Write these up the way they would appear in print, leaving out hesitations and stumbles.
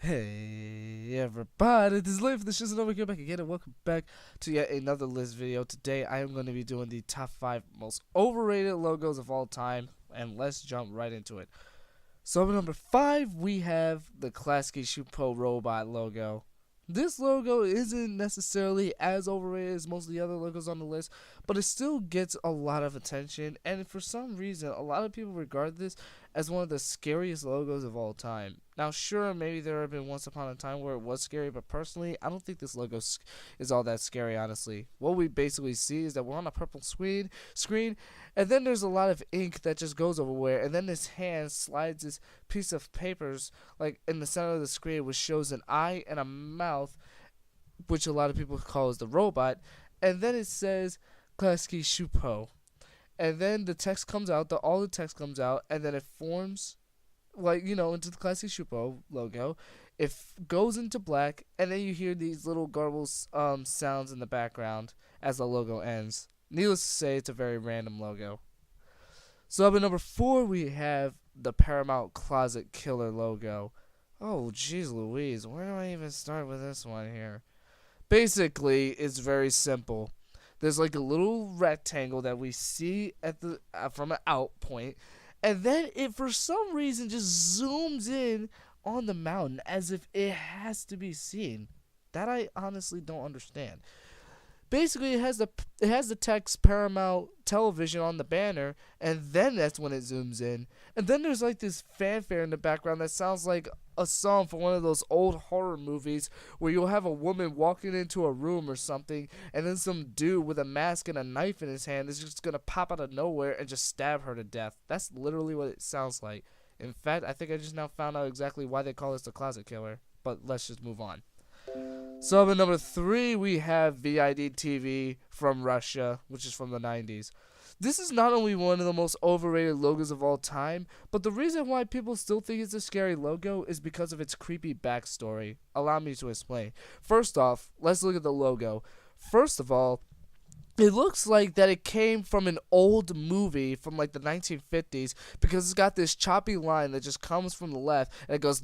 Hey everybody, this is Liv from the Shih over here back again, and welcome back to yet another list video. Today I am going to be doing the top 5 most overrated logos of all time, and let's jump right into it. So number 5, we have the Klasky Shupo robot logo. This logo isn't necessarily as overrated as most of the other logos on the list, but it still gets a lot of attention, and for some reason, a lot of people regard this as one of the scariest logos of all time. Now, sure, maybe there have been once upon a time where it was scary, but personally, I don't think this logo is all that scary, honestly. What we basically see is that we're on a purple screen, and then there's a lot of ink that just goes everywhere, and then this hand slides this piece of papers like in the center of the screen, which shows an eye and a mouth, which a lot of people call as the robot, and then it says Klasky Shupo. And then the text comes out, all the text comes out, and then it forms, into the Klasky Shupo logo. It goes into black, and then you hear these little garbles sounds in the background as the logo ends. Needless to say, it's a very random logo. So up at number 4, we have the Paramount Closet Killer logo. Oh, jeez Louise, where do I even start with this one here? Basically, it's very simple. There's like a little rectangle that we see at the from an out point, and then it for some reason just zooms in on the mountain as if it has to be seen. That I honestly don't understand. Basically, it has the text Paramount Television on the banner, and then that's when it zooms in. And then there's like this fanfare in the background that sounds like a song from one of those old horror movies where you'll have a woman walking into a room or something, and then some dude with a mask and a knife in his hand is just gonna pop out of nowhere and just stab her to death. That's literally what it sounds like. In fact, I think I just now found out exactly why they call this the Closet Killer. But let's just move on. So at number 3, we have VID TV from Russia, which is from the 90s. This is not only one of the most overrated logos of all time, but the reason why people still think it's a scary logo is because of its creepy backstory. Allow me to explain. First off, let's look at the logo. First of all, it looks like that it came from an old movie from like the 1950s because it's got this choppy line that just comes from the left and it goes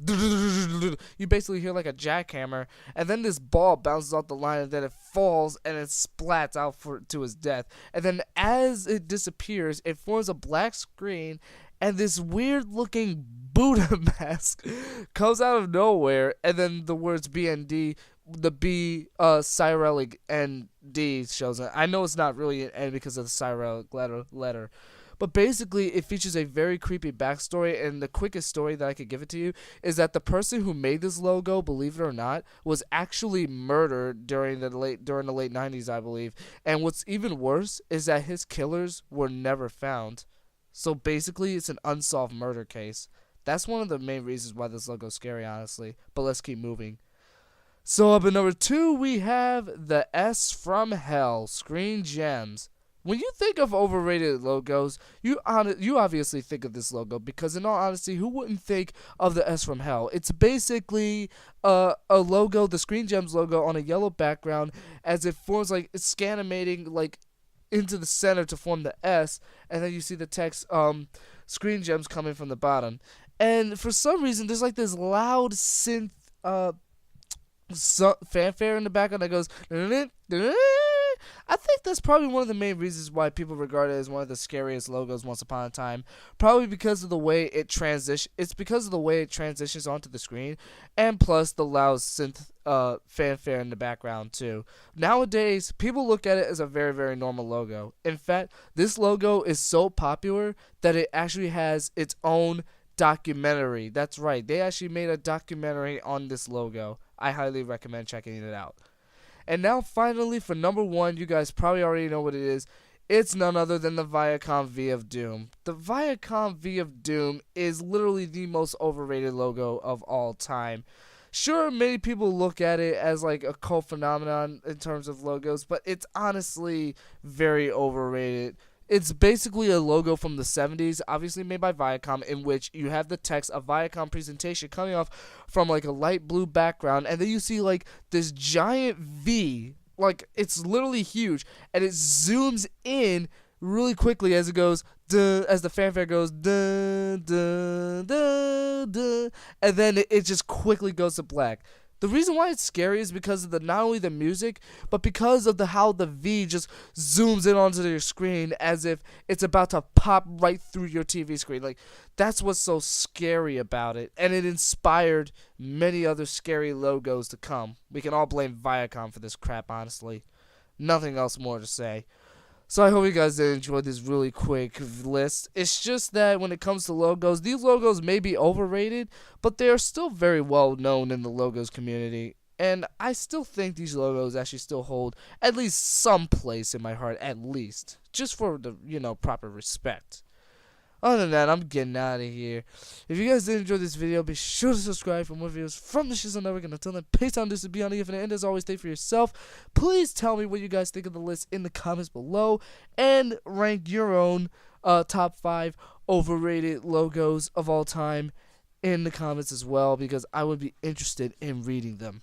you basically hear like a jackhammer, and then this ball bounces off the line and then it falls and it splats out to his death, and then as it disappears it forms a black screen and this weird looking Buddha mask comes out of nowhere, and then the words BND, the B Cyrillic and D shows it. I know it's not really an N because of the Cyrillic letter. But basically, it features a very creepy backstory, and the quickest story that I could give it to you is that the person who made this logo, believe it or not, was actually murdered during the late 90s, I believe. And what's even worse is that his killers were never found. So basically, it's an unsolved murder case. That's one of the main reasons why this logo is scary, honestly. But let's keep moving. So up at number 2, we have the S from Hell, Screen Gems. When you think of overrated logos, you obviously think of this logo because, in all honesty, who wouldn't think of the S from Hell? It's basically a logo, the Screen Gems logo, on a yellow background as it forms like it's scanimating like into the center to form the S, and then you see the text Screen Gems coming from the bottom. And for some reason, there's like this loud synth fanfare in the background that goes. I think that's probably one of the main reasons why people regard it as one of the scariest logos once upon a time. Probably because of the way it transitions. It's because of the way it transitions onto the screen, and plus the loud synth fanfare in the background too. Nowadays, people look at it as a very, very normal logo. In fact, this logo is so popular that it actually has its own documentary. That's right, they actually made a documentary on this logo. I highly recommend checking it out. And now finally, for number 1, you guys probably already know what it is. It's none other than the Viacom V of Doom. The Viacom V of Doom is literally the most overrated logo of all time. Sure, many people look at it as like a cult phenomenon in terms of logos, but it's honestly very overrated. It's basically a logo from the 70s, obviously made by Viacom, in which you have the text of Viacom presentation coming off from like a light blue background, and then you see like this giant V, like it's literally huge, and it zooms in really quickly as it goes duh, as the fanfare goes, duh, duh, duh, duh, and then it just quickly goes to black. The reason why it's scary is because of not only the music, but because of how the V just zooms in onto your screen as if it's about to pop right through your TV screen. Like, that's what's so scary about it, and it inspired many other scary logos to come. We can all blame Viacom for this crap, honestly. Nothing else more to say. So I hope you guys did enjoy this really quick list. It's just that when it comes to logos, these logos may be overrated, but they are still very well known in the logos community. And I still think these logos actually still hold at least some place in my heart, at least. Just for the, proper respect. Other than that, I'm getting out of here. If you guys did enjoy this video, be sure to subscribe for more videos from the Shih Network. And until then, peace out, this is Beyond the Infinite. And as always, stay for yourself. Please tell me what you guys think of the list in the comments below. And rank your own top 5 overrated logos of all time in the comments as well, because I would be interested in reading them.